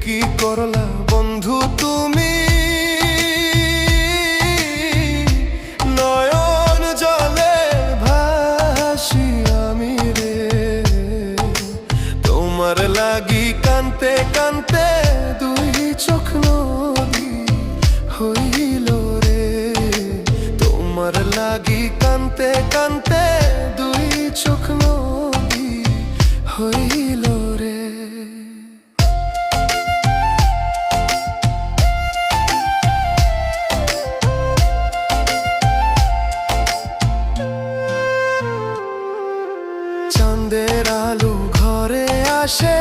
কি করলা বন্ধু তুমি, নয়ন জলে ভাসি আমি রে। তোমার লাগি কানতে কানতে দুই চোখ নদী হইল রে। তোমার লাগি কানতে কানতে দুই চোখ নদী হইল রে। চাঁদের আলো ঘরে আসে,